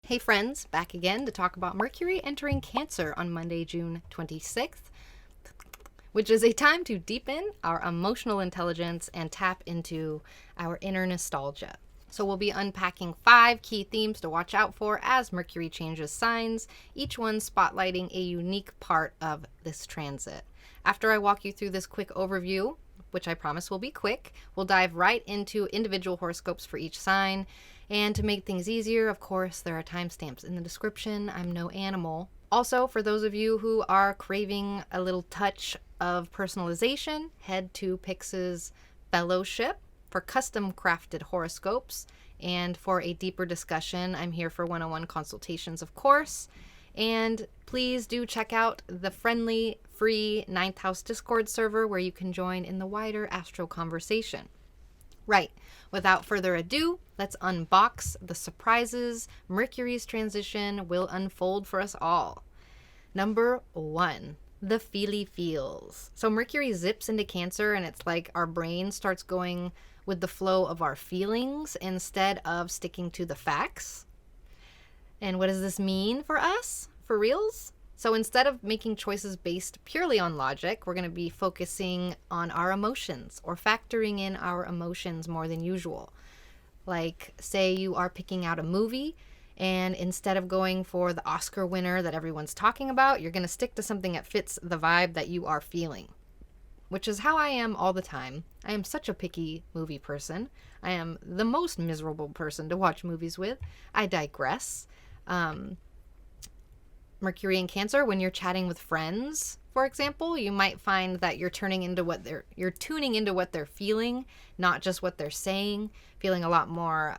Hey friends, back again to talk about Mercury entering Cancer on Monday, June 26th, which is a time to deepen our emotional intelligence and tap into our inner nostalgia. So we'll be unpacking 5 key themes to watch out for as Mercury changes signs, each one spotlighting a unique part of this transit. After I walk you through this quick overview, which I promise will be quick, we'll dive right into individual horoscopes for each sign. And to make things easier, of course, there are timestamps in the description. I'm no animal. Also, for those of you who are craving a little touch of personalization, head to Pix's Fellowship for custom crafted horoscopes. And for a deeper discussion, I'm here for one-on-one consultations, of course. And please do check out the friendly, free 9th House Discord server where you can join in the wider astro conversation. Right, without further ado, let's unbox the surprises Mercury's transition will unfold for us all. Number 1, the feely feels. So Mercury zips into Cancer and it's like our brain starts going with the flow of our feelings instead of sticking to the facts. And what does this mean for us, for reals? So instead of making choices based purely on logic, we're going to be focusing on our emotions or factoring in our emotions more than usual. Like, say you are picking out a movie, and instead of going for the Oscar winner that everyone's talking about, you're going to stick to something that fits the vibe that you are feeling, which is how I am all the time. I am such a picky movie person. I am the most miserable person to watch movies with. I digress. Mercury and Cancer, when you're chatting with friends, for example, you might find that you're tuning into what they're feeling, not just what they're saying, feeling a lot more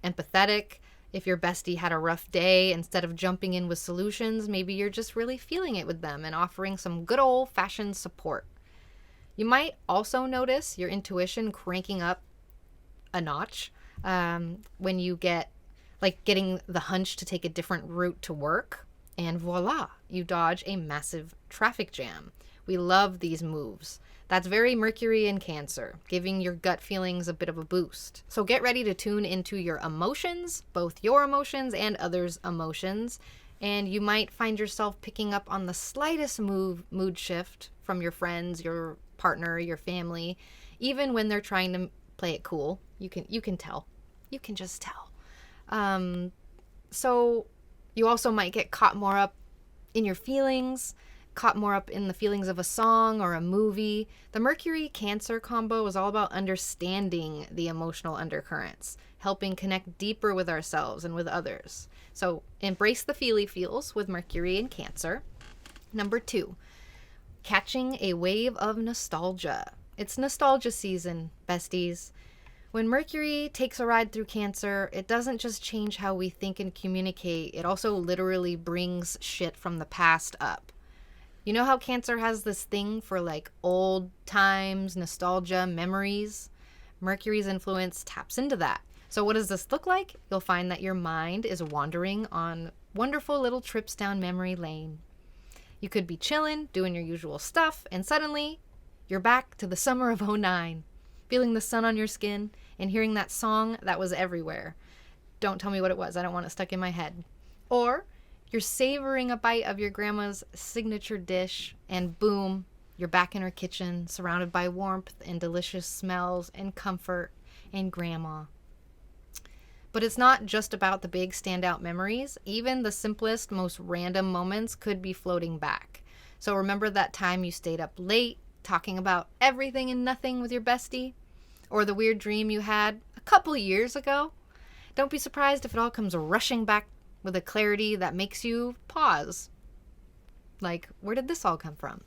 empathetic. If your bestie had a rough day, instead of jumping in with solutions, maybe you're just really feeling it with them and offering some good old-fashioned support. You might also notice your intuition cranking up a notch when you get, like, getting the hunch to take a different route to work. And voila, you dodge a massive traffic jam. We love these moves. That's very Mercury in Cancer, giving your gut feelings a bit of a boost. So get ready to tune into your emotions, both your emotions and others' emotions. And you might find yourself picking up on the slightest mood shift from your friends, your partner, your family, even when they're trying to play it cool. You can tell. You can just tell. So you also might get caught more up in your feelings, caught more up in the feelings of a song or a movie. The Mercury-Cancer combo is all about understanding the emotional undercurrents, helping connect deeper with ourselves and with others. So embrace the feely feels with Mercury and Cancer. Number 2, catching a wave of nostalgia. It's nostalgia season, besties. When Mercury takes a ride through Cancer, it doesn't just change how we think and communicate, it also literally brings shit from the past up. You know how Cancer has this thing for like old times, nostalgia, memories? Mercury's influence taps into that. So what does this look like? You'll find that your mind is wandering on wonderful little trips down memory lane. You could be chilling, doing your usual stuff, and suddenly you're back to the summer of '09. Feeling the sun on your skin, and hearing that song that was everywhere. Don't tell me what it was. I don't want it stuck in my head. Or you're savoring a bite of your grandma's signature dish, and boom, you're back in her kitchen, surrounded by warmth and delicious smells and comfort and grandma. But it's not just about the big standout memories. Even the simplest, most random moments could be floating back. So remember that time you stayed up late, talking about everything and nothing with your bestie? Or the weird dream you had a couple years ago? Don't be surprised if it all comes rushing back with a clarity that makes you pause. Like, where did this all come from?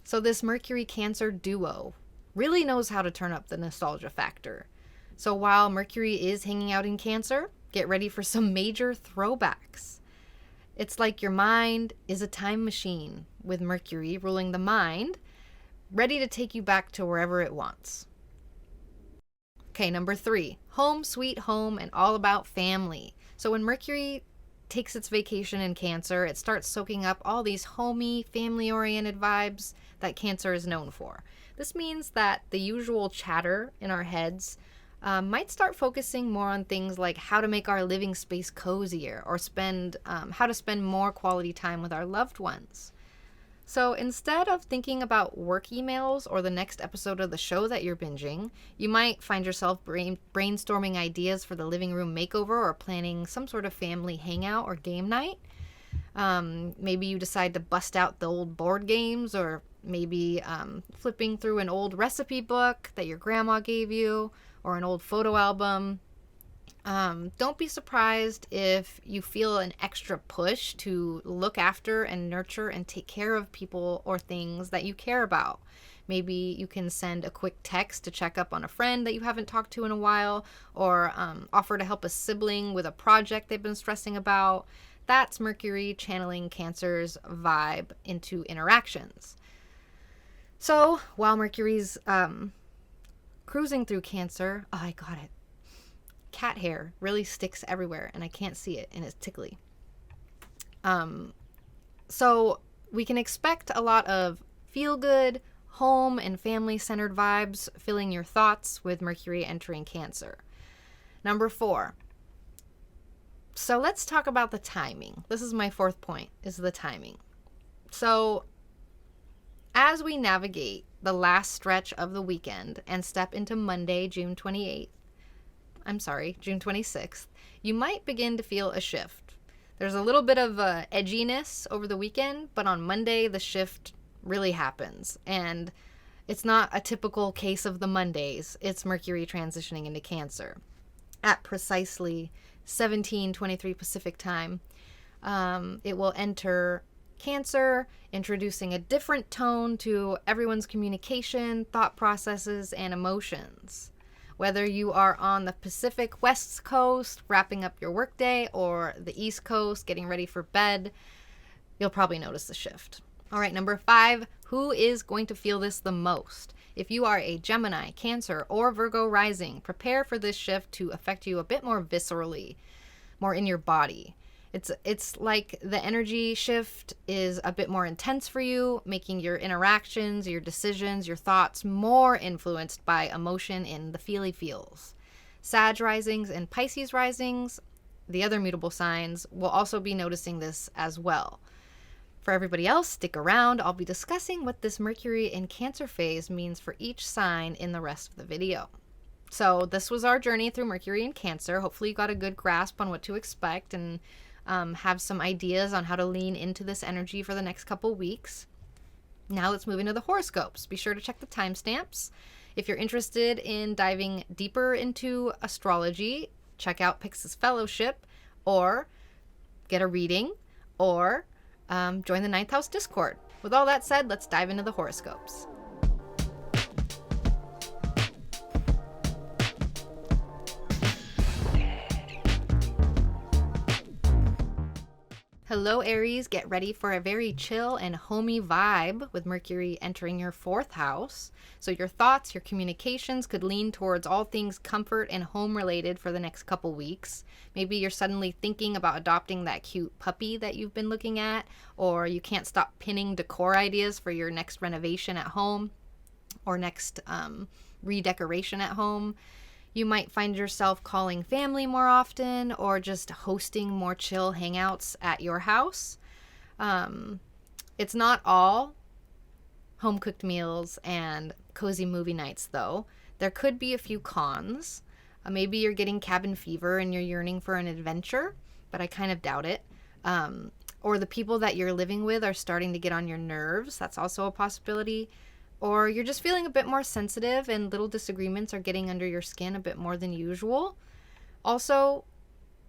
So this Mercury-Cancer duo really knows how to turn up the nostalgia factor. So while Mercury is hanging out in Cancer, get ready for some major throwbacks. It's like your mind is a time machine, with Mercury ruling the mind, ready to take you back to wherever it wants. Okay, number 3, home sweet home and all about family. So when Mercury takes its vacation in Cancer, it starts soaking up all these homey, family-oriented vibes that Cancer is known for. This means that the usual chatter in our heads might start focusing more on things like how to make our living space cozier, or how to spend more quality time with our loved ones. So instead of thinking about work emails or the next episode of the show that you're binging, you might find yourself brainstorming ideas for the living room makeover, or planning some sort of family hangout or game night. Maybe you decide to bust out the old board games, or maybe flipping through an old recipe book that your grandma gave you, or an old photo album. Don't be surprised if you feel an extra push to look after and nurture and take care of people or things that you care about. Maybe you can send a quick text to check up on a friend that you haven't talked to in a while, or offer to help a sibling with a project they've been stressing about. That's Mercury channeling Cancer's vibe into interactions. So while Mercury's cruising through Cancer, oh, I got it. Cat hair really sticks everywhere and I can't see it and it's tickly. So we can expect a lot of feel-good, home and family-centered vibes filling your thoughts with Mercury entering Cancer. Number 4. So let's talk about the timing. This is my 4th point, is the timing. So as we navigate the last stretch of the weekend and step into Monday, June 26th, you might begin to feel a shift. There's a little bit of edginess over the weekend, but on Monday, the shift really happens. And it's not a typical case of the Mondays. It's Mercury transitioning into Cancer at precisely 17:23 Pacific time. It will enter Cancer, introducing a different tone to everyone's communication, thought processes, and emotions. Whether you are on the Pacific West Coast wrapping up your workday, or the East Coast getting ready for bed, you'll probably notice the shift. All right, number 5, who is going to feel this the most? If you are a Gemini, Cancer, or Virgo rising, prepare for this shift to affect you a bit more viscerally, more in your body. It's like the energy shift is a bit more intense for you, making your interactions, your decisions, your thoughts more influenced by emotion in the feely-feels. Sag risings and Pisces risings, the other mutable signs, will also be noticing this as well. For everybody else, stick around. I'll be discussing what this Mercury in Cancer phase means for each sign in the rest of the video. So this was our journey through Mercury in Cancer. Hopefully you got a good grasp on what to expect and have some ideas on how to lean into this energy for the next couple weeks. Now let's move into the horoscopes. Be sure to check the timestamps. If you're interested in diving deeper into astrology, check out Pyx's Fellowship, or get a reading, or join the 9th House Discord. With all that said, let's dive into the horoscopes. Hello Aries, get ready for a very chill and homey vibe with Mercury entering your 4th house. So your thoughts, your communications could lean towards all things comfort and home related for the next couple weeks. Maybe you're suddenly thinking about adopting that cute puppy that you've been looking at, or you can't stop pinning decor ideas for your next renovation at home or next redecoration at home. You might find yourself calling family more often, or just hosting more chill hangouts at your house. It's not all home-cooked meals and cozy movie nights, though. There could be a few cons. Maybe you're getting cabin fever and you're yearning for an adventure, but I kind of doubt it. Or the people that you're living with are starting to get on your nerves. That's also a possibility. Or you're just feeling a bit more sensitive and little disagreements are getting under your skin a bit more than usual. Also,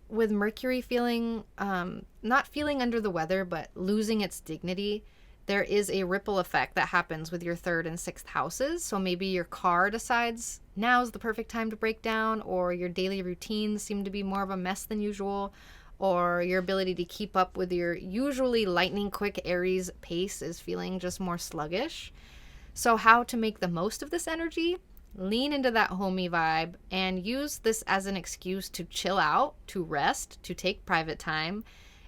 with Mercury feeling, not feeling under the weather, but losing its dignity, there is a ripple effect that happens with your 3rd and 6th houses. So maybe your car decides now's the perfect time to break down, or your daily routines seem to be more of a mess than usual, or your ability to keep up with your usually lightning quick Aries pace is feeling just more sluggish. So how to make the most of this energy? Lean into that homey vibe and use this as an excuse to chill out, to rest, to take private time,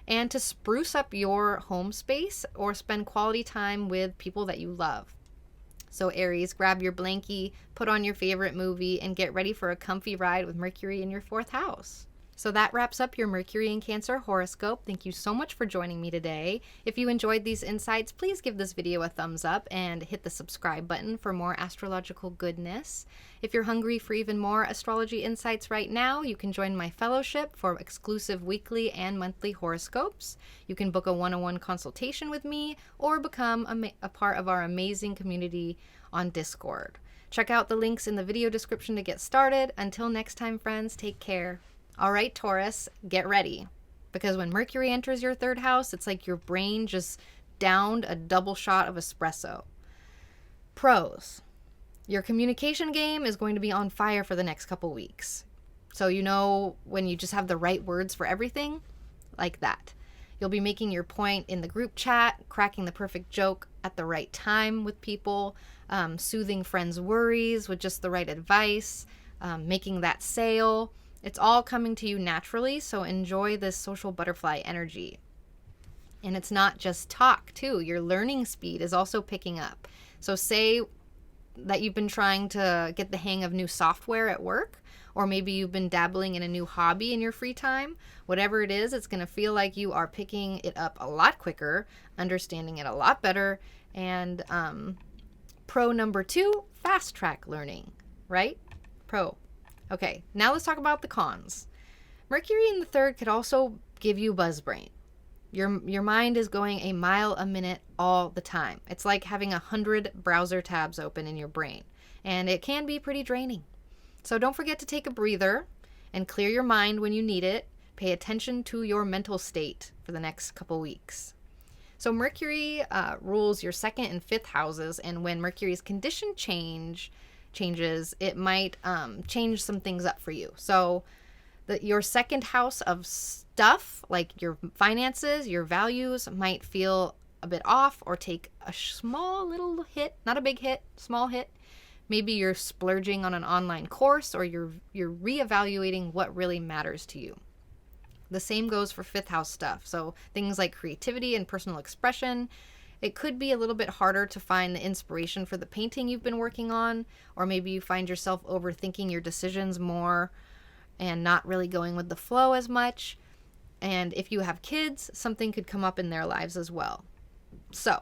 and to spruce up your home space or spend quality time with people that you love. So Aries, grab your blankie, put on your favorite movie, and get ready for a comfy ride with Mercury in your 4th house. So that wraps up your Mercury in Cancer horoscope. Thank you so much for joining me today. If you enjoyed these insights, please give this video a thumbs up and hit the subscribe button for more astrological goodness. If you're hungry for even more astrology insights right now, you can join my fellowship for exclusive weekly and monthly horoscopes. You can book a one-on-one consultation with me or become a part of our amazing community on Discord. Check out the links in the video description to get started. Until next time, friends, take care. All right, Taurus, get ready. Because when Mercury enters your 3rd house, it's like your brain just downed a double shot of espresso. Pros. Your communication game is going to be on fire for the next couple weeks. So you know when you just have the right words for everything? Like that. You'll be making your point in the group chat, cracking the perfect joke at the right time with people, soothing friends' worries with just the right advice, making that sale. It's all coming to you naturally, so enjoy this social butterfly energy. And it's not just talk, too. Your learning speed is also picking up. So say that you've been trying to get the hang of new software at work, or maybe you've been dabbling in a new hobby in your free time. Whatever it is, it's going to feel like you are picking it up a lot quicker, understanding it a lot better. And pro number 2, fast track learning, right? Pro. Okay, now let's talk about the cons. Mercury in the 3rd could also give you buzzbrain. Your mind is going a mile a minute all the time. It's like having 100 browser tabs open in your brain, and it can be pretty draining. So don't forget to take a breather and clear your mind when you need it. Pay attention to your mental state for the next couple weeks. So Mercury rules your 2nd and 5th houses, and when Mercury's condition changes, it might change some things up for you. So your 2nd house of stuff, like your finances, your values, might feel a bit off or take a small little hit, not a big hit, small hit. Maybe you're splurging on an online course, or you're reevaluating what really matters to you. The same goes for 5th house stuff. So things like creativity and personal expression. It could be a little bit harder to find the inspiration for the painting you've been working on, or maybe you find yourself overthinking your decisions more and not really going with the flow as much. And if you have kids, something could come up in their lives as well. So,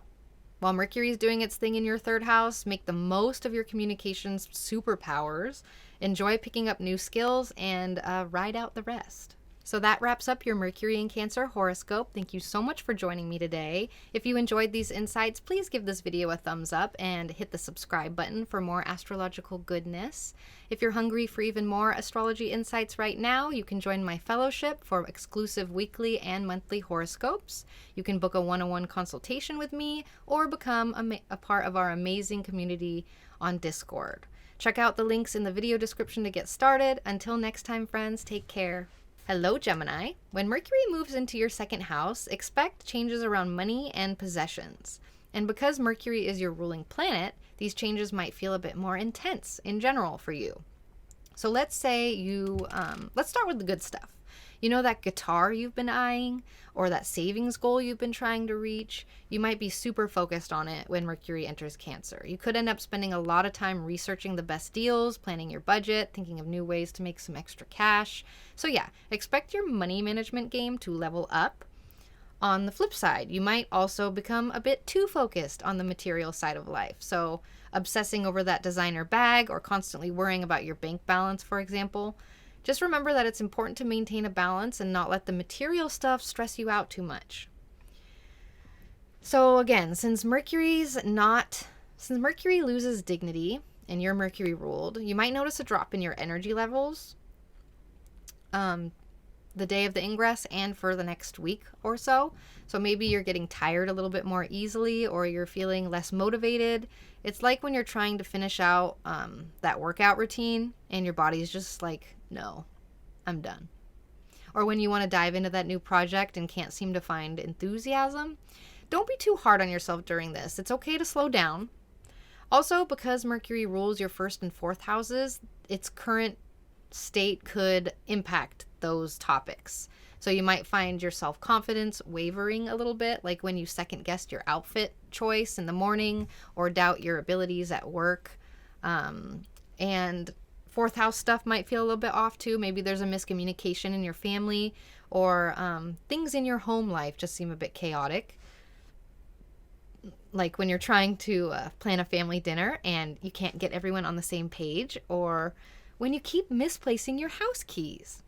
while Mercury is doing its thing in your 3rd house, make the most of your communications superpowers, enjoy picking up new skills, and ride out the rest. So that wraps up your Mercury in Cancer horoscope. Thank you so much for joining me today. If you enjoyed these insights, please give this video a thumbs up and hit the subscribe button for more astrological goodness. If you're hungry for even more astrology insights right now, you can join my fellowship for exclusive weekly and monthly horoscopes. You can book a one-on-one consultation with me or become a part of our amazing community on Discord. Check out the links in the video description to get started. Until next time, friends, take care. Hello, Gemini. When Mercury moves into your 2nd house, expect changes around money and possessions. And because Mercury is your ruling planet, these changes might feel a bit more intense in general for you. So let's say let's start with the good stuff. You know that guitar you've been eyeing, or that savings goal you've been trying to reach? You might be super focused on it when Mercury enters Cancer. You could end up spending a lot of time researching the best deals, planning your budget, thinking of new ways to make some extra cash. So yeah, expect your money management game to level up. On the flip side, you might also become a bit too focused on the material side of life. So obsessing over that designer bag, or constantly worrying about your bank balance, for example. Just remember that it's important to maintain a balance and not let the material stuff stress you out too much. So again, since Mercury loses dignity and you're Mercury ruled, you might notice a drop in your energy levels the day of the ingress and for the next week or so. So maybe you're getting tired a little bit more easily, or you're feeling less motivated. It's like when you're trying to finish out that workout routine and your body's just like, no, I'm done. Or when you want to dive into that new project and can't seem to find enthusiasm. Don't be too hard on yourself during this. It's okay to slow down. Also, because Mercury rules your 1st and 4th houses, its current state could impact those topics. So you might find your self-confidence wavering a little bit, like when you second guess your outfit choice in the morning or doubt your abilities at work. And fourth house stuff might feel a little bit off too. Maybe there's a miscommunication in your family, or things in your home life just seem a bit chaotic. Like when you're trying to plan a family dinner and you can't get everyone on the same page, or when you keep misplacing your house keys.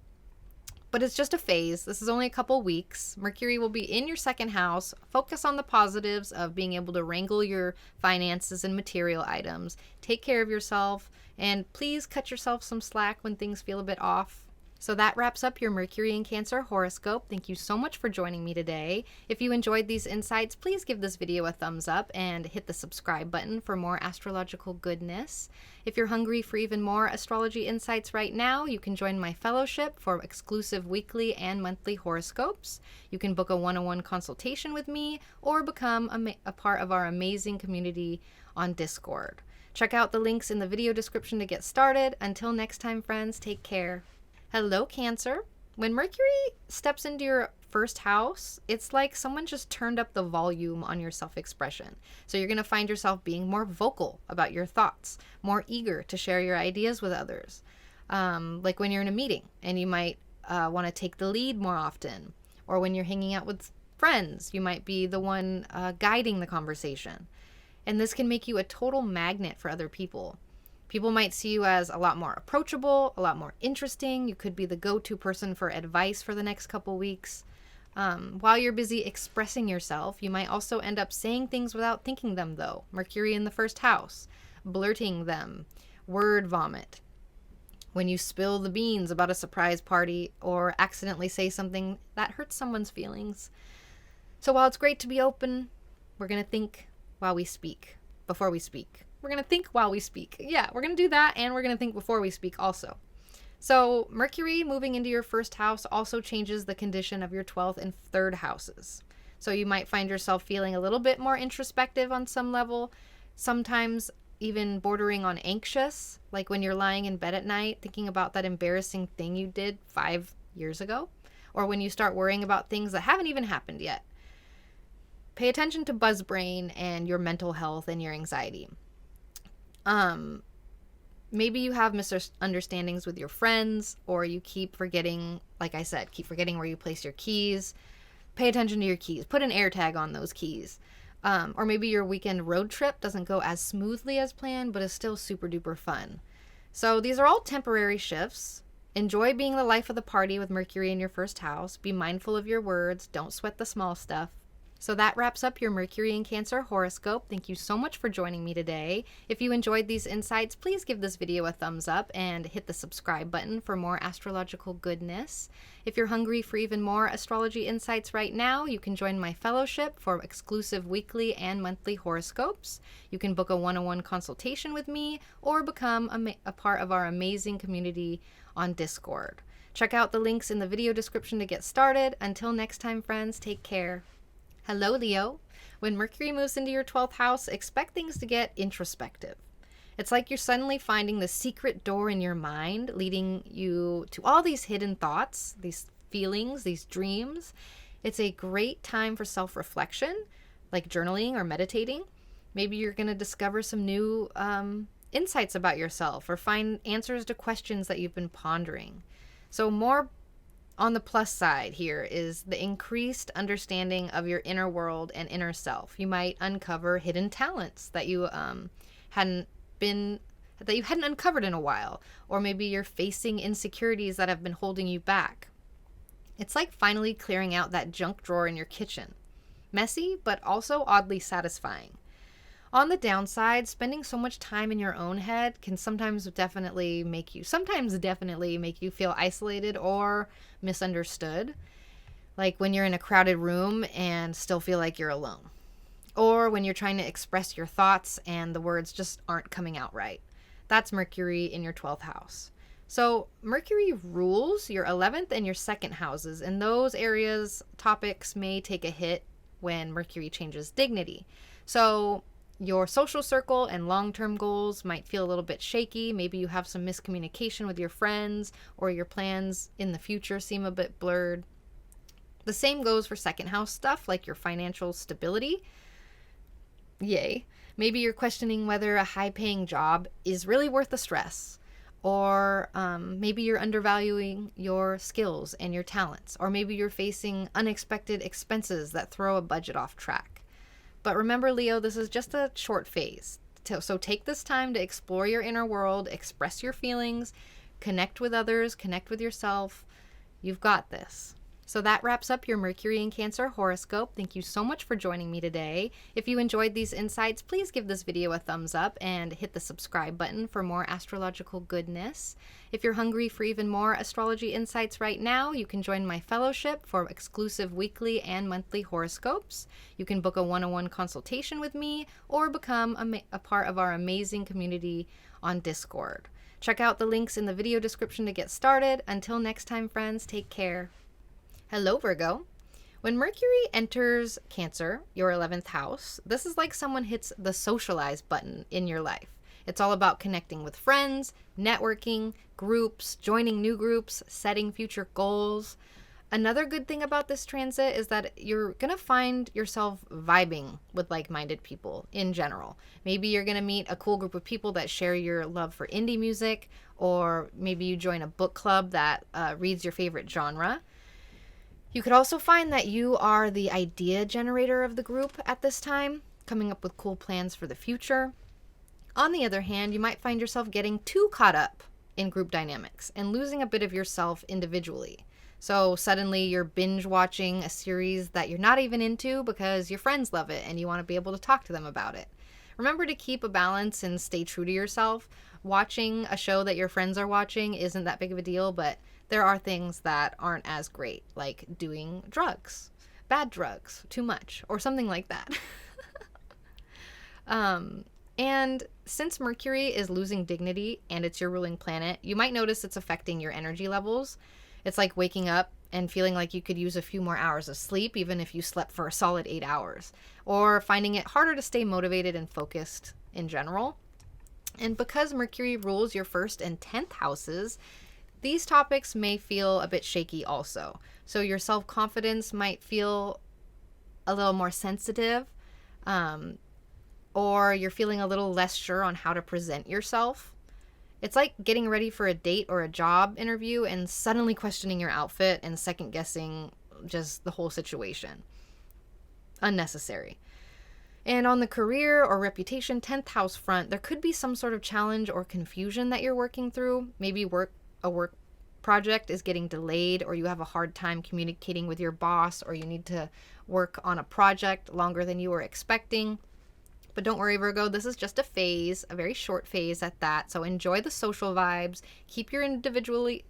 But it's just a phase. This is only a couple weeks. Mercury will be in your second house. Focus on the positives of being able to wrangle your finances and material items. Take care of yourself, and please cut yourself some slack when things feel a bit off. So that wraps up your Mercury in Cancer horoscope. Thank you so much for joining me today. If you enjoyed these insights, please give this video a thumbs up and hit the subscribe button for more astrological goodness. If you're hungry for even more astrology insights right now, you can join my fellowship for exclusive weekly and monthly horoscopes. You can book a one-on-one consultation with me or become a part of our amazing community on Discord. Check out the links in the video description to get started. Until next time, friends, take care. Hello, Cancer. When Mercury steps into your first house, it's like someone just turned up the volume on your self-expression. So you're going to find yourself being more vocal about your thoughts, more eager to share your ideas with others. Like when you're in a meeting and you might want to take the lead more often, or when you're hanging out with friends, you might be the one guiding the conversation. And this can make you a total magnet for other people. People might see you as a lot more approachable, a lot more interesting. You could be the go-to person for advice for the next couple weeks. While you're busy expressing yourself, you might also end up saying things without thinking them, though. Mercury in the first house, blurting them, word vomit. When you spill the beans about a surprise party or accidentally say something that hurts someone's feelings. So while it's great to be open, we're going to think while we speak, before we speak. We're going to think while we speak. Yeah, we're going to do that, and we're going to think before we speak also. So Mercury moving into your first house also changes the condition of your 12th and 3rd houses. So you might find yourself feeling a little bit more introspective on some level, sometimes even bordering on anxious, like when you're lying in bed at night thinking about that embarrassing thing you did 5 years ago, or when you start worrying about things that haven't even happened yet. Pay attention to buzzbrain and your mental health and your anxiety. Maybe you have misunderstandings with your friends, or you keep forgetting, like I said, keep forgetting where you place your keys. Pay attention to your keys. Put an air tag on those keys. Or maybe your weekend road trip doesn't go as smoothly as planned, but is still super duper fun. So these are all temporary shifts. Enjoy being the life of the party with Mercury in your first house. Be mindful of your words. Don't sweat the small stuff. So that wraps up your Mercury in Cancer horoscope. Thank you so much for joining me today. If you enjoyed these insights, please give this video a thumbs up and hit the subscribe button for more astrological goodness. If you're hungry for even more astrology insights right now, you can join my fellowship for exclusive weekly and monthly horoscopes. You can book a one-on-one consultation with me or become a part of our amazing community on Discord. Check out the links in the video description to get started. Until next time, friends, take care. Hello, Leo. When Mercury moves into your 12th house, expect things to get introspective. It's like you're suddenly finding the secret door in your mind, leading you to all these hidden thoughts, these feelings, these dreams. It's a great time for self-reflection, like journaling or meditating. Maybe you're going to discover some new insights about yourself or find answers to questions that you've been pondering. So more on the plus side here is the increased understanding of your inner world and inner self. You might uncover hidden talents that you hadn't uncovered in a while, or maybe you're facing insecurities that have been holding you back. It's like finally clearing out that junk drawer in your kitchen. Messy, but also oddly satisfying. On the downside, spending so much time in your own head can sometimes definitely make you feel isolated or misunderstood. Like when you're in a crowded room and still feel like you're alone. Or when you're trying to express your thoughts and the words just aren't coming out right. That's Mercury in your 12th house. So Mercury rules your 11th and your 2nd houses, and those areas, topics may take a hit when Mercury changes dignity. So your social circle and long-term goals might feel a little bit shaky. Maybe you have some miscommunication with your friends, or your plans in the future seem a bit blurred. The same goes for second house stuff like your financial stability. Yay. Maybe you're questioning whether a high-paying job is really worth the stress. Or maybe you're undervaluing your skills and your talents. Or maybe you're facing unexpected expenses that throw a budget off track. But remember, Leo, this is just a short phase. So take this time to explore your inner world, express your feelings, connect with others, connect with yourself. You've got this. So that wraps up your Mercury in Cancer horoscope. Thank you so much for joining me today. If you enjoyed these insights, please give this video a thumbs up and hit the subscribe button for more astrological goodness. If you're hungry for even more astrology insights right now, you can join my fellowship for exclusive weekly and monthly horoscopes. You can book a one-on-one consultation with me or become a part of our amazing community on Discord. Check out the links in the video description to get started. Until next time, friends, take care. Hello, Virgo. When Mercury enters Cancer, your 11th house, this is like someone hits the socialize button in your life. It's all about connecting with friends, networking, groups, joining new groups, setting future goals. Another good thing about this transit is that you're going to find yourself vibing with like-minded people in general. Maybe you're going to meet a cool group of people that share your love for indie music, or maybe you join a book club that reads your favorite genre. You could also find that you are the idea generator of the group at this time, coming up with cool plans for the future. On the other hand, you might find yourself getting too caught up in group dynamics and losing a bit of yourself individually. So suddenly you're binge watching a series that you're not even into because your friends love it and you want to be able to talk to them about it. Remember to keep a balance and stay true to yourself. Watching a show that your friends are watching isn't that big of a deal, but there are things that aren't as great, like doing drugs, bad drugs, too much, or something like that. And since Mercury is losing dignity and it's your ruling planet, you might notice it's affecting your energy levels. It's like waking up and feeling like you could use a few more hours of sleep, even if you slept for a solid 8 hours, or finding it harder to stay motivated and focused in general. And because Mercury rules your 1st and 10th houses, these topics may feel a bit shaky also. So your self-confidence might feel a little more sensitive, or you're feeling a little less sure on how to present yourself. It's like getting ready for a date or a job interview and suddenly questioning your outfit and second-guessing just the whole situation. Unnecessary. And on the career or reputation 10th house front, there could be some sort of challenge or confusion that you're working through. Maybe a work project is getting delayed, or you have a hard time communicating with your boss, or you need to work on a project longer than you were expecting. But don't worry, Virgo, this is just a phase, a very short phase at that. So enjoy the social vibes, keep your individuality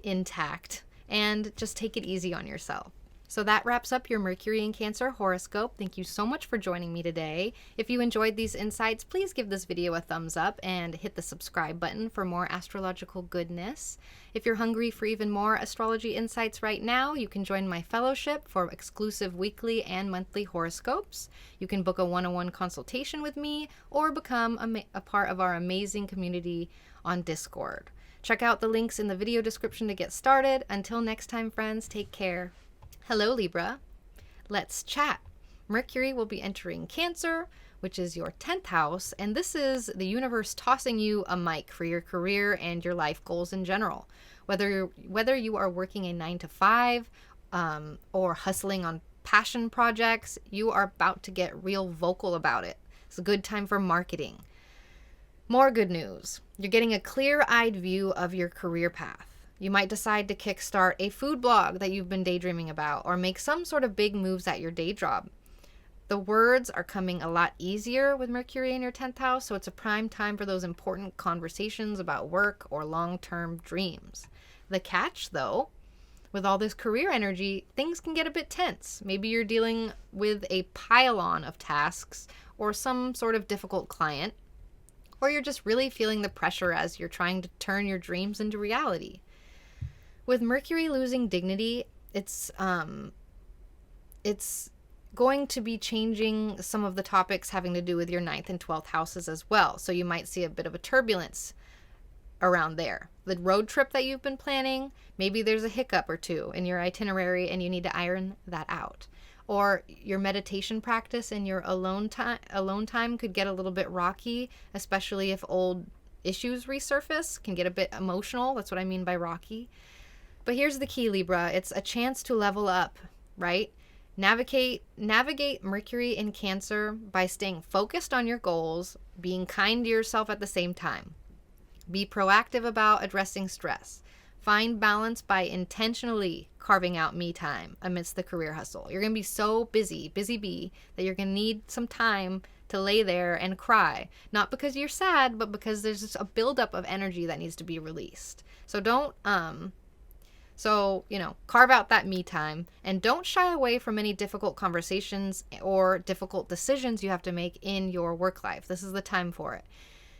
intact, and just take it easy on yourself. So that wraps up your Mercury in Cancer horoscope. Thank you so much for joining me today. If you enjoyed these insights, please give this video a thumbs up and hit the subscribe button for more astrological goodness. If you're hungry for even more astrology insights right now, you can join my fellowship for exclusive weekly and monthly horoscopes. You can book a one-on-one consultation with me or become a part of our amazing community on Discord. Check out the links in the video description to get started. Until next time, friends, take care. Hello, Libra. Let's chat. Mercury will be entering Cancer, which is your 10th house, and this is the universe tossing you a mic for your career and your life goals in general. Whether you are working a 9 to 5 or hustling on passion projects, you are about to get real vocal about it. It's a good time for marketing. More good news. You're getting a clear-eyed view of your career path. You might decide to kickstart a food blog that you've been daydreaming about, or make some sort of big moves at your day job. The words are coming a lot easier with Mercury in your 10th house, so it's a prime time for those important conversations about work or long-term dreams. The catch, though, with all this career energy, things can get a bit tense. Maybe you're dealing with a pile-on of tasks or some sort of difficult client, or you're just really feeling the pressure as you're trying to turn your dreams into reality. With Mercury losing dignity, it's going to be changing some of the topics having to do with your 9th and 12th houses as well. So you might see a bit of a turbulence around there. The road trip that you've been planning, maybe there's a hiccup or two in your itinerary and you need to iron that out. Or your meditation practice and your alone time could get a little bit rocky, especially if old issues resurface, can get a bit emotional. That's what I mean by rocky. But here's the key, Libra. It's a chance to level up, right? Navigate Mercury in Cancer by staying focused on your goals, being kind to yourself at the same time. Be proactive about addressing stress. Find balance by intentionally carving out me time amidst the career hustle. You're going to be so busy bee, that you're going to need some time to lay there and cry. Not because you're sad, but because there's just a buildup of energy that needs to be released. So carve out that me time and don't shy away from any difficult conversations or difficult decisions you have to make in your work life. This is the time for it.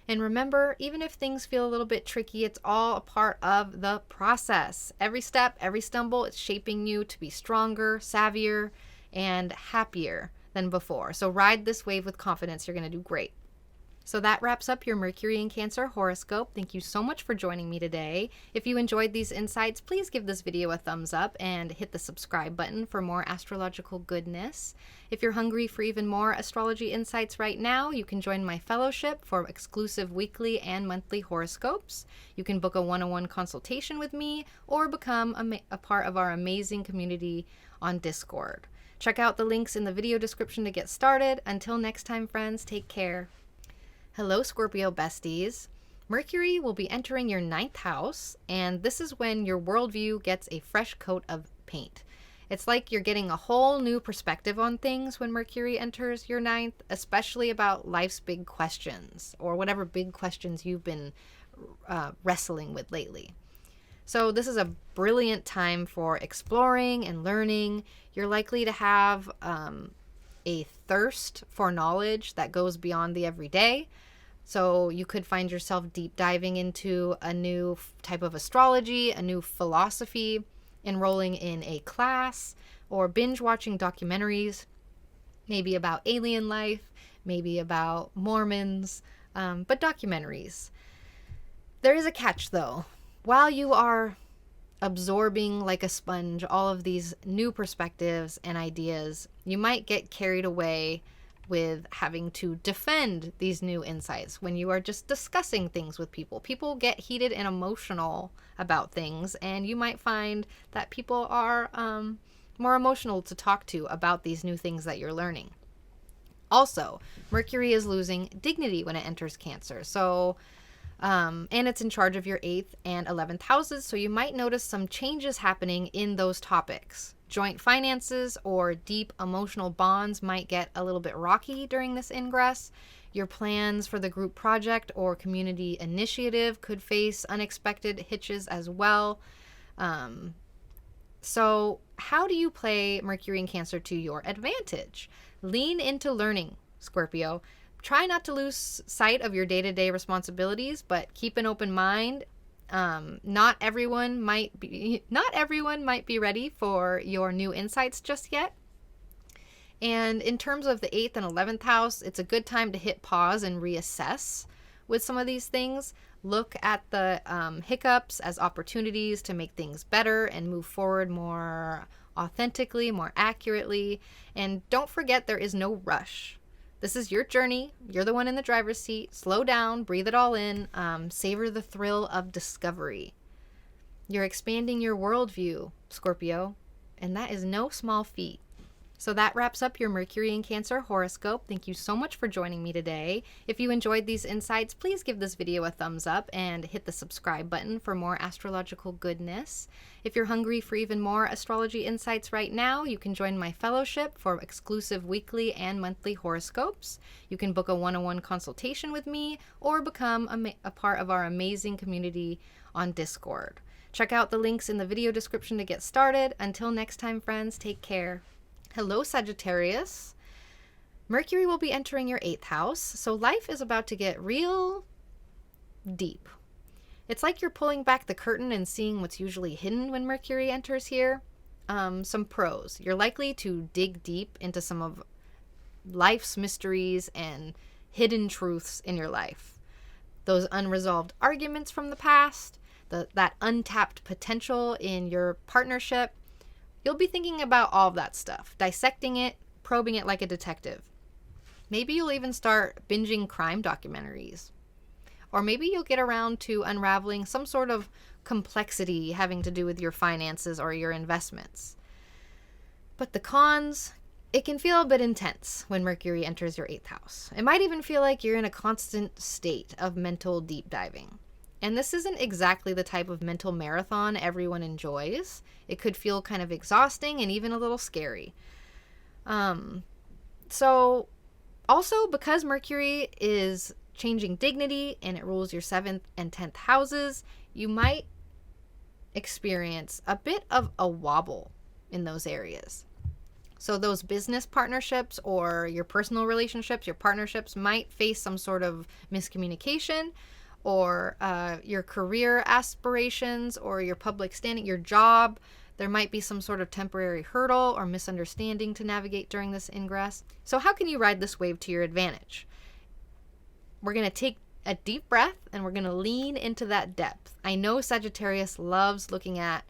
And remember, even if things feel a little bit tricky, it's all a part of the process. Every step, every stumble, it's shaping you to be stronger, savvier, and happier than before. So ride this wave with confidence. You're going to do great. So that wraps up your Mercury in Cancer horoscope. Thank you so much for joining me today. If you enjoyed these insights, please give this video a thumbs up and hit the subscribe button for more astrological goodness. If you're hungry for even more astrology insights right now, you can join my fellowship for exclusive weekly and monthly horoscopes. You can book a one-on-one consultation with me or become a part of our amazing community on Discord. Check out the links in the video description to get started. Until next time, friends, take care. Hello, Scorpio besties. Mercury will be entering your 9th house, and this is when your worldview gets a fresh coat of paint. It's like you're getting a whole new perspective on things when Mercury enters your 9th, especially about life's big questions or whatever big questions you've been wrestling with lately. So this is a brilliant time for exploring and learning. You're likely to have a thirst for knowledge that goes beyond the everyday. So you could find yourself deep diving into a new type of astrology, a new philosophy, enrolling in a class, or binge watching documentaries, maybe about alien life, maybe about Mormons, but documentaries. There is a catch though. While you are absorbing like a sponge all of these new perspectives and ideas, you might get carried away with having to defend these new insights when you are just discussing things with people. People get heated and emotional about things, and you might find that people are more emotional to talk to about these new things that you're learning. Also, Mercury is losing dignity when it enters Cancer. So and it's in charge of your 8th and 11th houses, so you might notice some changes happening in those topics. Joint finances or deep emotional bonds might get a little bit rocky during this ingress. Your plans for the group project or community initiative could face unexpected hitches as well. So how do you play Mercury in Cancer to your advantage? Lean into learning, Scorpio. Try not to lose sight of your day-to-day responsibilities, but keep an open mind. Not everyone might be ready for your new insights just yet. And in terms of the 8th and 11th house, it's a good time to hit pause and reassess with some of these things. Look at the hiccups as opportunities to make things better and move forward more authentically, more accurately. And don't forget, there is no rush. This is your journey. You're the one in the driver's seat. Slow down, breathe it all in, savor the thrill of discovery. You're expanding your worldview, Scorpio, and that is no small feat. So that wraps up your Mercury in Cancer horoscope. Thank you so much for joining me today. If you enjoyed these insights, please give this video a thumbs up and hit the subscribe button for more astrological goodness. If you're hungry for even more astrology insights right now, you can join my fellowship for exclusive weekly and monthly horoscopes. You can book a one-on-one consultation with me or become a part of our amazing community on Discord. Check out the links in the video description to get started. Until next time, friends, take care. Hello, Sagittarius. Mercury will be entering your 8th house, so life is about to get real deep. It's like you're pulling back the curtain and seeing what's usually hidden when Mercury enters here. Some pros. You're likely to dig deep into some of life's mysteries and hidden truths in your life. those unresolved arguments from the past, that untapped potential in your partnership. You'll be thinking about all of that stuff, dissecting it, probing it like a detective. Maybe you'll even start binging crime documentaries. Or maybe you'll get around to unraveling some sort of complexity having to do with your finances or your investments. But the cons, it can feel a bit intense when Mercury enters your 8th house. It might even feel like you're in a constant state of mental deep diving. And this isn't exactly the type of mental marathon everyone enjoys. It could feel kind of exhausting and even a little scary. So also, because Mercury is changing dignity and it rules your 7th and 10th houses, you might experience a bit of a wobble in those areas. So those business partnerships or your personal relationships, your partnerships might face some sort of miscommunication, or your career aspirations or your public standing, your job. There might be some sort of temporary hurdle or misunderstanding to navigate during this ingress. So how can you ride this wave to your advantage? We're going to take a deep breath and we're going to lean into that depth. I know Sagittarius loves looking at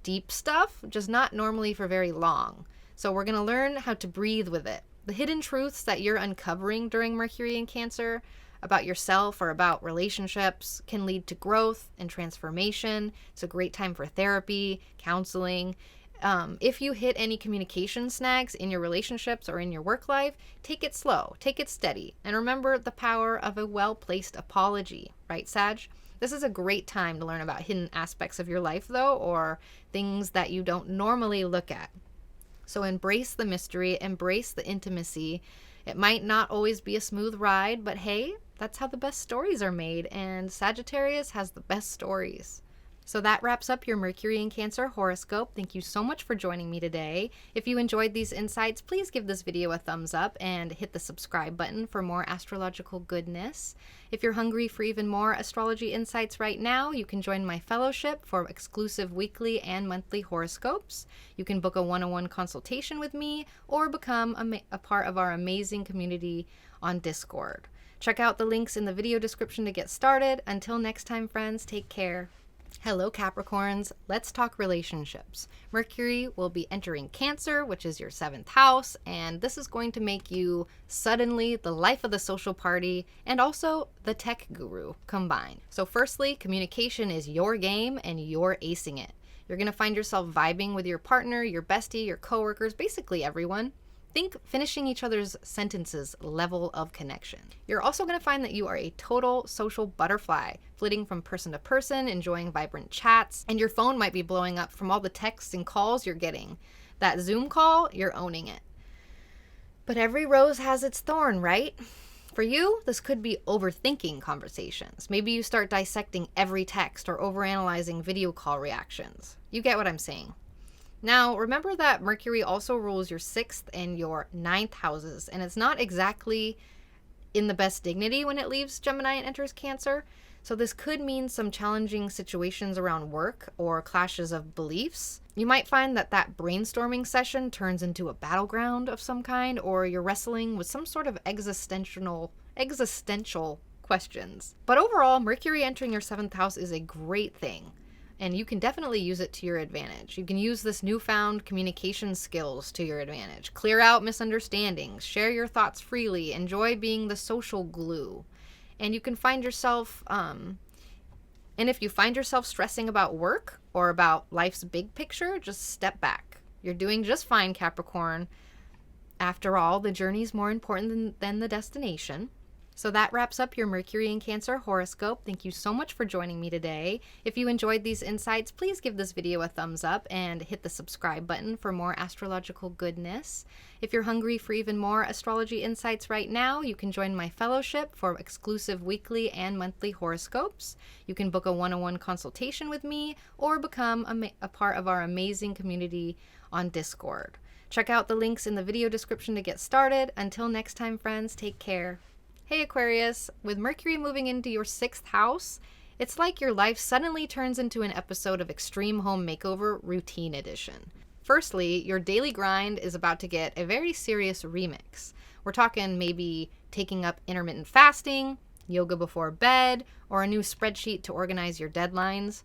deep stuff, just not normally for very long. So we're going to learn how to breathe with it. The hidden truths that you're uncovering during Mercury in Cancer about yourself or about relationships can lead to growth and transformation. It's a great time for therapy, counseling. If you hit any communication snags in your relationships or in your work life, take it slow, take it steady, and remember the power of a well-placed apology, right, Sag? This is a great time to learn about hidden aspects of your life, though, or things that you don't normally look at. So embrace the mystery, embrace the intimacy. It might not always be a smooth ride, but hey, that's how the best stories are made, and Sagittarius has the best stories. So that wraps up your Mercury in Cancer horoscope. Thank you so much for joining me today. If you enjoyed these insights, please give this video a thumbs up and hit the subscribe button for more astrological goodness. If you're hungry for even more astrology insights right now, you can join my fellowship for exclusive weekly and monthly horoscopes. You can book a one-on-one consultation with me or become a part of our amazing community on Discord. Check out the links in the video description to get started. Until next time, friends, take care. Hello, Capricorns. Let's talk relationships. Mercury will be entering Cancer, which is your 7th house, and this is going to make you suddenly the life of the social party and also the tech guru combined. So firstly, communication is your game and you're acing it. You're going to find yourself vibing with your partner, your bestie, your coworkers, basically everyone. Think finishing each other's sentences level of connection. You're also going to find that you are a total social butterfly, flitting from person to person, enjoying vibrant chats, and your phone might be blowing up from all the texts and calls you're getting. That Zoom call, you're owning it. But every rose has its thorn, right? For you, this could be overthinking conversations. Maybe you start dissecting every text or overanalyzing video call reactions. You get what I'm saying. Now, remember that Mercury also rules your 6th and your 9th houses, and it's not exactly in the best dignity when it leaves Gemini and enters Cancer. So this could mean some challenging situations around work or clashes of beliefs. You might find that brainstorming session turns into a battleground of some kind, or you're wrestling with some sort of existential questions. But overall, Mercury entering your 7th house is a great thing. And you can definitely use it to your advantage. You can use this newfound communication skills to your advantage. Clear out misunderstandings, share your thoughts freely, enjoy being the social glue. And you can find yourself, and if you find yourself stressing about work or about life's big picture, just step back. You're doing just fine, Capricorn. After all, the journey's more important than the destination. So that wraps up your Mercury in Cancer horoscope. Thank you so much for joining me today. If you enjoyed these insights, please give this video a thumbs up and hit the subscribe button for more astrological goodness. If you're hungry for even more astrology insights right now, you can join my fellowship for exclusive weekly and monthly horoscopes. You can book a one-on-one consultation with me or become a part of our amazing community on Discord. Check out the links in the video description to get started. Until next time, friends, take care. Hey Aquarius, with Mercury moving into your 6th house, it's like your life suddenly turns into an episode of Extreme Home Makeover Routine Edition. Firstly, your daily grind is about to get a very serious remix. We're talking maybe taking up intermittent fasting, yoga before bed, or a new spreadsheet to organize your deadlines.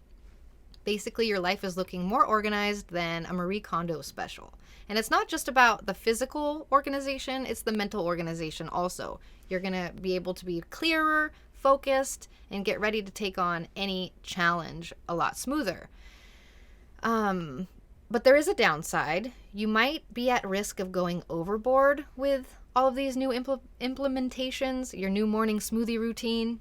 Basically, your life is looking more organized than a Marie Kondo special. And it's not just about the physical organization, it's the mental organization also. You're going to be able to be clearer, focused, and get ready to take on any challenge a lot smoother. But there is a downside. You might be at risk of going overboard with all of these new implementations, your new morning smoothie routine.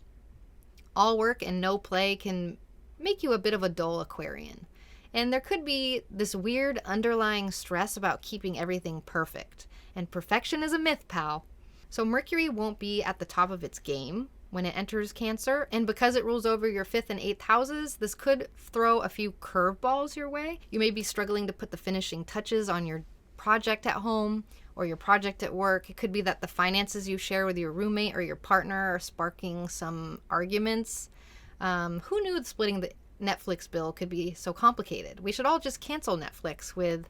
All work and no play can make you a bit of a dull Aquarian. And there could be this weird underlying stress about keeping everything perfect. And perfection is a myth, pal. So Mercury won't be at the top of its game when it enters Cancer, and because it rules over your 5th and 8th houses, this could throw a few curveballs your way. You may be struggling to put the finishing touches on your project at home or your project at work. It could be that the finances you share with your roommate or your partner are sparking some arguments. Who knew splitting the Netflix bill could be so complicated? We should all just cancel Netflix with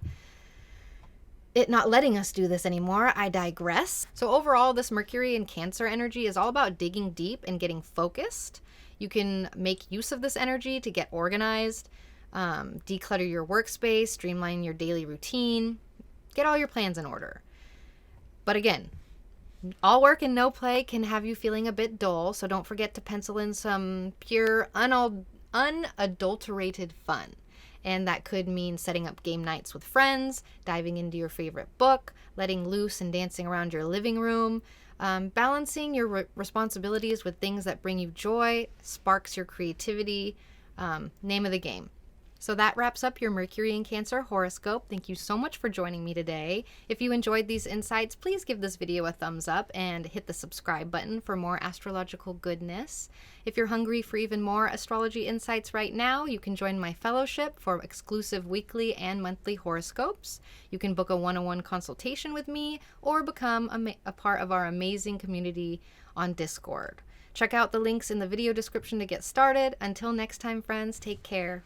it not letting us do this anymore. I digress. So overall, this Mercury and Cancer energy is all about digging deep and getting focused. You can make use of this energy to get organized, declutter your workspace, streamline your daily routine, get all your plans in order. But again, all work and no play can have you feeling a bit dull, so don't forget to pencil in some pure, unadulterated fun. And that could mean setting up game nights with friends, diving into your favorite book, letting loose and dancing around your living room, balancing your responsibilities with things that bring you joy, sparks your creativity, name of the game. So that wraps up your Mercury and Cancer horoscope. Thank you so much for joining me today. If you enjoyed these insights, please give this video a thumbs up and hit the subscribe button for more astrological goodness. If you're hungry for even more astrology insights right now, you can join my fellowship for exclusive weekly and monthly horoscopes. You can book a one-on-one consultation with me or become a part of our amazing community on Discord. Check out the links in the video description to get started. Until next time, friends, take care.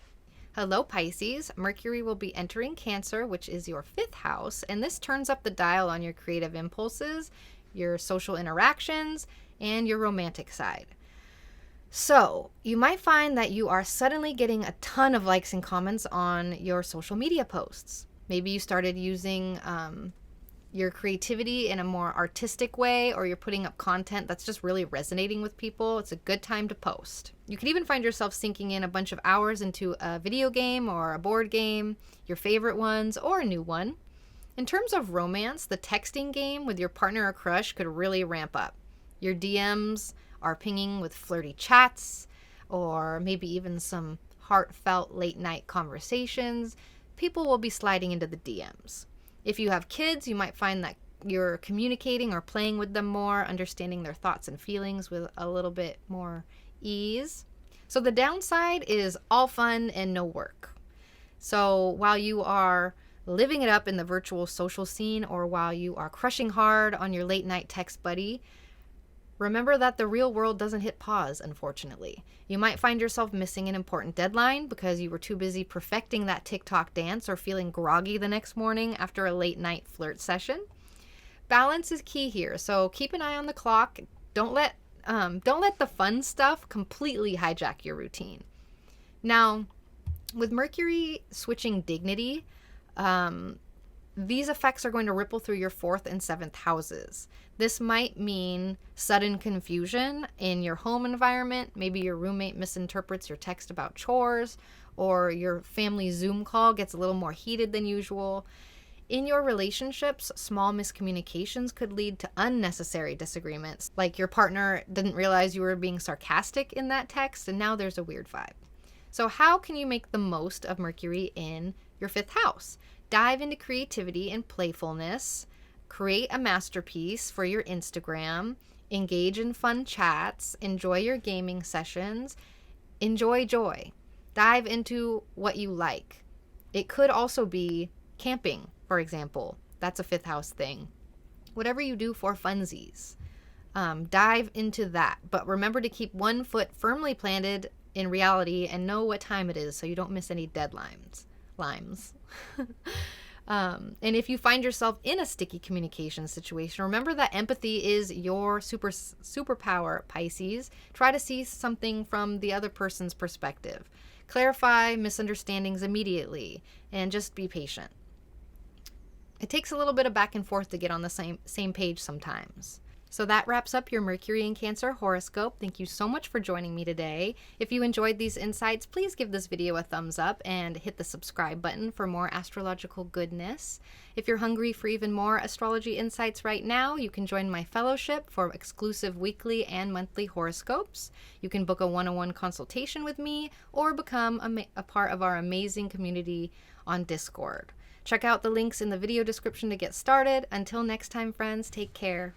Hello, Pisces. Mercury will be entering Cancer, which is your 5th house, and this turns up the dial on your creative impulses, your social interactions, and your romantic side. So, you might find that you are suddenly getting a ton of likes and comments on your social media posts. Maybe you started using your creativity in a more artistic way, or you're putting up content that's just really resonating with people. It's a good time to post. You could even find yourself sinking in a bunch of hours into a video game or a board game, your favorite ones, or a new one. In terms of romance, the texting game with your partner or crush could really ramp up. Your DMs are pinging with flirty chats, or maybe even some heartfelt late night conversations. People will be sliding into the DMs. If you have kids, you might find that you're communicating or playing with them more, understanding their thoughts and feelings with a little bit more ease. So the downside is all fun and no work. So while you are living it up in the virtual social scene, or while you are crushing hard on your late night text buddy, remember that the real world doesn't hit pause, unfortunately. You might find yourself missing an important deadline because you were too busy perfecting that TikTok dance or feeling groggy the next morning after a late night flirt session. Balance is key here, so keep an eye on the clock. Don't let the fun stuff completely hijack your routine. Now, with Mercury switching dignity, these effects are going to ripple through your 4th and 7th houses. This might mean sudden confusion in your home environment. Maybe your roommate misinterprets your text about chores, or your family Zoom call gets a little more heated than usual. In your relationships, small miscommunications could lead to unnecessary disagreements, like your partner didn't realize you were being sarcastic in that text, and now there's a weird vibe. So how can you make the most of Mercury in your 5th house? Dive into creativity and playfulness, create a masterpiece for your Instagram, engage in fun chats, enjoy your gaming sessions, enjoy joy. Dive into what you like. It could also be camping, for example. That's a 5th house thing. Whatever you do for funsies, dive into that. But remember to keep one foot firmly planted in reality and know what time it is so you don't miss any deadlines. And if you find yourself in a sticky communication situation, remember that empathy is your superpower, Pisces. Try to see something from the other person's perspective. Clarify misunderstandings immediately and just be patient. It takes a little bit of back and forth to get on the same page sometimes. So that wraps up your Mercury and Cancer horoscope. Thank you so much for joining me today. If you enjoyed these insights, please give this video a thumbs up and hit the subscribe button for more astrological goodness. If you're hungry for even more astrology insights right now, you can join my fellowship for exclusive weekly and monthly horoscopes. You can book a one-on-one consultation with me or become a part of our amazing community on Discord. Check out the links in the video description to get started. Until next time, friends, take care.